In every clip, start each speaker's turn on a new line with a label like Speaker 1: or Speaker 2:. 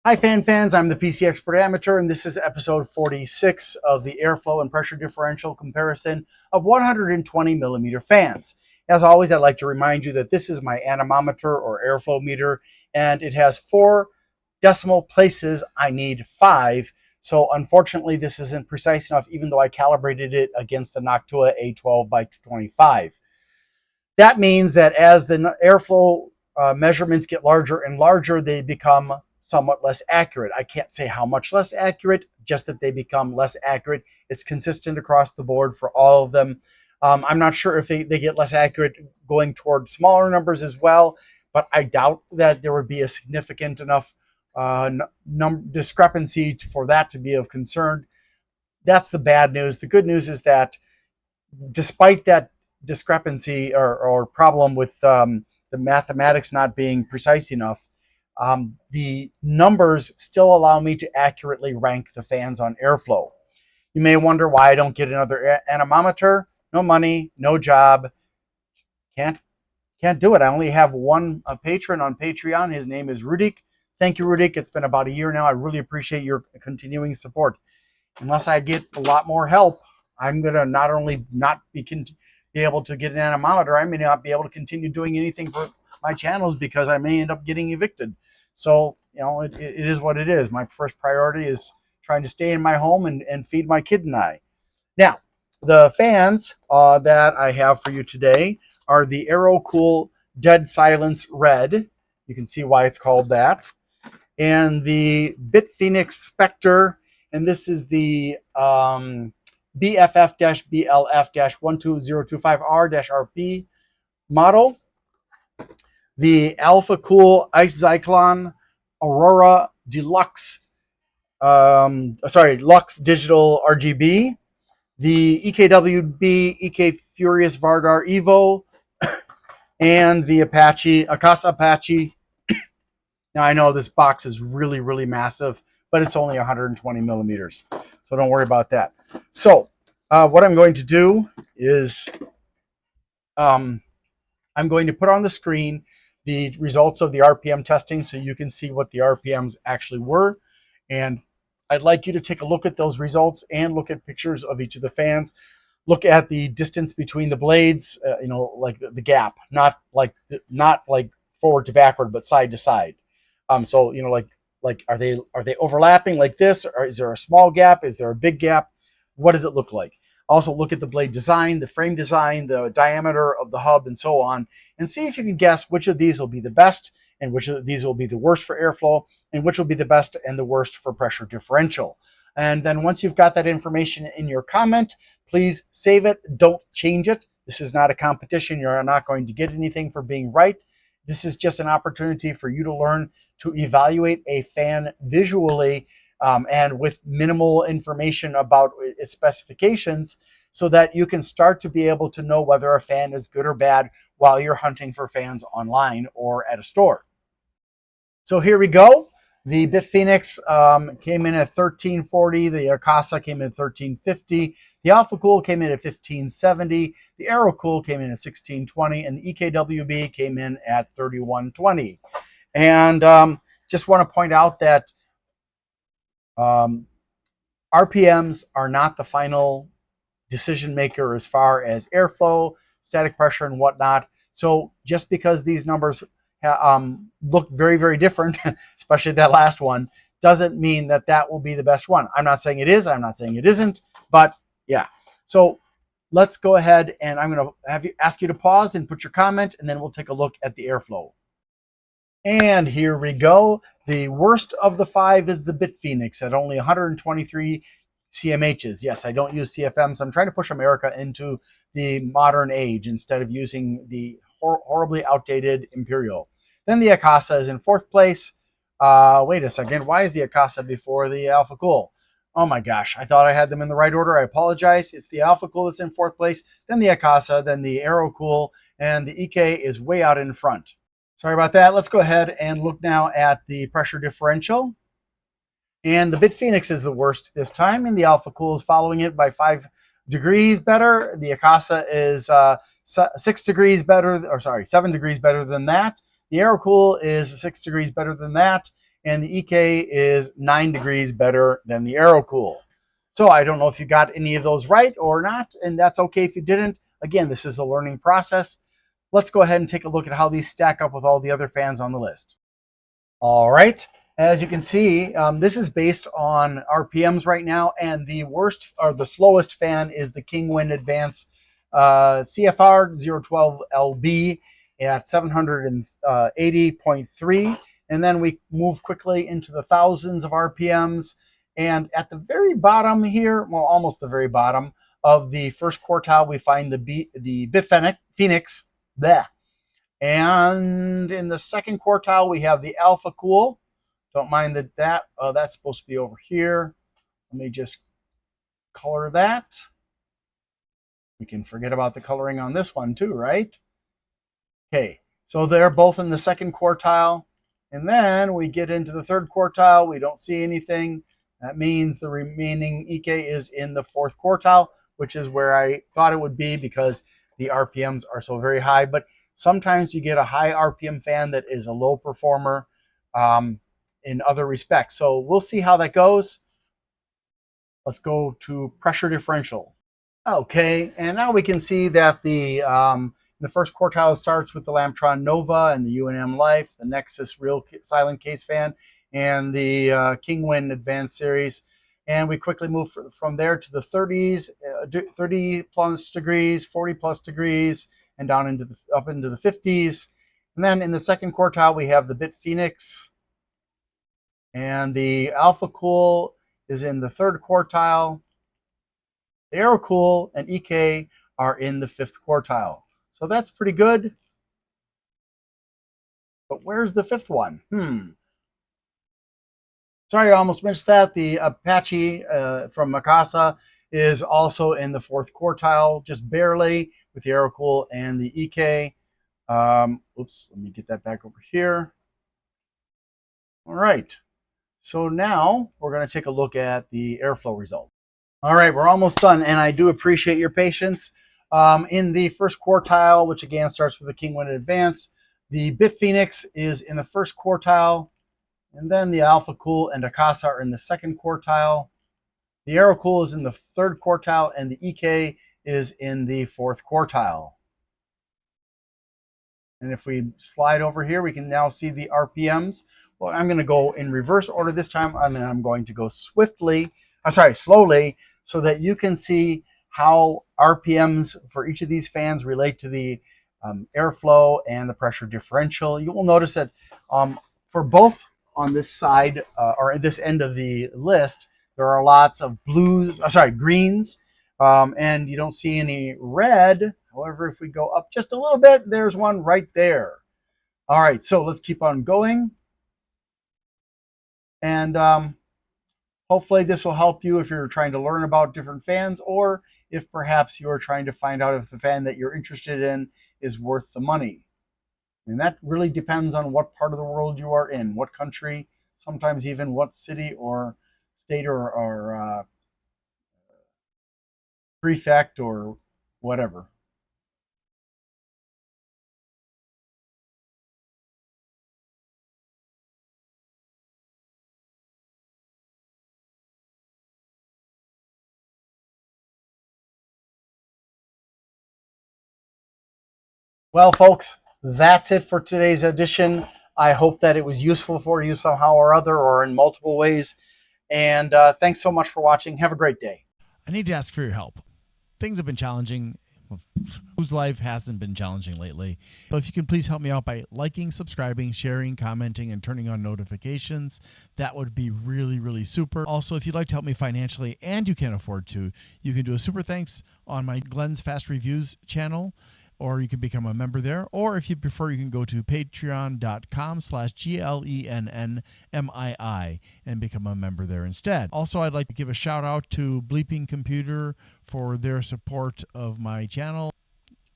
Speaker 1: Hi fans, I'm the PC Expert Amateur, and this is episode 46 of the airflow and pressure differential comparison of 120 millimeter fans. As always, I'd like to remind you that this is my anemometer or airflow meter, and it has 4 decimal places. I need 5. So unfortunately, this isn't precise enough, even though I calibrated it against the Noctua A12 by 25. That means that as the airflow measurements get larger and larger, they become somewhat less accurate. I can't say how much less accurate, just that they become less accurate. It's consistent across the board for all of them. I'm not sure if they get less accurate going toward smaller numbers as well, but I doubt that there would be a significant enough discrepancy for that to be of concern. That's the bad news. The good news is that despite that discrepancy or problem with the mathematics not being precise enough, the numbers still allow me to accurately rank the fans on airflow. You may wonder why I don't get another anemometer. No money, no job. Can't do it. I only have one patron on Patreon. His name is Rudik. Thank you, Rudik. It's been about a year now. I really appreciate your continuing support. Unless I get a lot more help, I'm going to not only not be able to get an anemometer, I may not be able to continue doing anything for my channels because I may end up getting evicted. So, it is what it is. My first priority is trying to stay in my home and feed my kid and I. Now, the fans that I have for you today are the Aerocool Dead Silence Red. You can see why it's called that. And the Bitfenix Spectre, and this is the BFF-BLF-12025R-RP model. The Alphacool Eiszyklon Aurora Deluxe, Lux Digital RGB. The EKWB EK Furious Vardar Evo, and the Akasa Apache. Now I know this box is really, really massive, but it's only 120 millimeters, so don't worry about that. So what I'm going to do is I'm going to put on the screen the results of the RPM testing so you can see what the RPMs actually were. And I'd like you to take a look at those results and look at pictures of each of the fans. Look at the distance between the blades, like the gap, not like forward to backward, but side to side. So like are they overlapping like this, or is there a small gap? Is there a big gap? What does it look like? Also look at the blade design, the frame design, the diameter of the hub, and so on, and see if you can guess which of these will be the best and which of these will be the worst for airflow and which will be the best and the worst for pressure differential. And then once you've got that information in your comment, please save it. Don't change it. This is not a competition. You're not going to get anything for being right. This is just an opportunity for you to learn to evaluate a fan visually and with minimal information about its specifications, so that you can start to be able to know whether a fan is good or bad while you're hunting for fans online or at a store. So here we go. The Bitfenix came in at 1340. The Akasa came in at 1350. The Alphacool came in at 1570. The Aerocool came in at 1620. And the EKWB came in at 3120. And just want to point out that RPMs are not the final decision maker as far as airflow, static pressure, and whatnot. So just because these numbers look very, very different, especially that last one, doesn't mean that that will be the best one. I'm not saying it is. I'm not saying it isn't. But yeah. So let's go ahead, and I'm going to ask you to pause and put your comment, and then we'll take a look at the airflow. And here we go. The worst of the 5 is the Bitfenix at only 123 CMHs. Yes, I don't use CFMs. I'm trying to push America into the modern age instead of using the horribly outdated Imperial. Then the Akasa is in 4th place. Wait a second. Why is the Akasa before the Alphacool? Oh my gosh, I thought I had them in the right order. I apologize. It's the Alphacool that's in 4th place, then the Akasa, then the Aerocool, and the EK is way out in front. Sorry about that. Let's go ahead and look now at the pressure differential. And the Bitfenix is the worst this time, and the Alphacool is following it by 5 degrees better. The Akasa is 6 degrees better, or sorry, 7 degrees better than that. The Aerocool is 6 degrees better than that. and the EK is 9 degrees better than the Aerocool. So I don't know if you got any of those right or not, and that's okay if you didn't. Again, this is a learning process. Let's go ahead and take a look at how these stack up with all the other fans on the list. All right. As you can see, this is based on RPMs right now, and the worst or the slowest fan is the Kingwind Advance CFR 012LB at 780.3. And then we move quickly into the thousands of RPMs. And at the very bottom here, well, almost the very bottom of the first quartile, we find the Bitfenix. Bleh. And in the second quartile, we have the Alphacool. Don't mind that's supposed to be over here. Let me just color that. We can forget about the coloring on this one too, right? Okay, so they're both in the second quartile. And then we get into the third quartile. We don't see anything. That means the remaining EK is in the fourth quartile, which is where I thought it would be because the RPMs are so very high. But sometimes you get a high RPM fan that is a low performer in other respects. So we'll see how that goes. Let's go to pressure differential. Okay, and now we can see that the first quartile starts with the Lamptron Nova and the UNM Life, the Nexus Real Silent Case Fan, and the Kingwind Advanced Series. And we quickly move from there to the 30s, 30 plus degrees, 40 plus degrees, and down into up into the 50s. And then in the second quartile, we have the Bitfenix, and the Alphacool is in the third quartile. The Aerocool and EK are in the fifth quartile. So that's pretty good. But where's the fifth one? Sorry, I almost missed that. The Apache from Akasa is also in the fourth quartile, just barely, with the Aerocool and the EK. Oops, let me get that back over here. All right. So now we're going to take a look at the airflow result. All right, we're almost done, and I do appreciate your patience. In the first quartile, which again starts with the Kingwind Advance, the Bitfenix is in the first quartile, and then the Alphacool and Akasa are in the second quartile. The Aerocool is in the third quartile, and the EK is in the fourth quartile. And if we slide over here, we can now see the RPMs. Well, I'm going to go in reverse order this time, and then I'm going to go slowly, so that you can see how RPMs for each of these fans relate to the airflow and the pressure differential. You will notice that for both on this side or at this end of the list, there are lots of greens, and you don't see any red. However, if we go up just a little bit, there's one right there. All right, so let's keep on going. And hopefully this will help you if you're trying to learn about different fans, or if perhaps you're trying to find out if the fan that you're interested in is worth the money. And that really depends on what part of the world you are in, what country, sometimes even what city or state or prefect or whatever. Well, folks, that's it for today's edition. I hope that it was useful for you somehow or other, or in multiple ways. And thanks so much for watching. Have a great day.
Speaker 2: I need to ask for your help. Things have been challenging. Whose life hasn't been challenging lately? So if you can please help me out by liking, subscribing, sharing, commenting, and turning on notifications, that would be really, really super. Also, if you'd like to help me financially and you can't afford to, you can do a super thanks on my Glenn's Fast Reviews channel, or you can become a member there. Or if you prefer, you can go to patreon.com/GLENNMII and become a member there instead. Also, I'd like to give a shout out to Bleeping Computer for their support of my channel.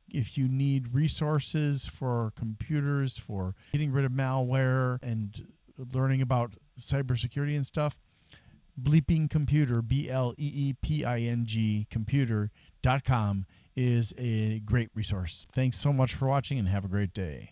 Speaker 2: If you need resources for computers, for getting rid of malware and learning about cybersecurity and stuff, Bleeping Computer, BLEEPING computer.com is a great resource. Thanks so much for watching and have a great day.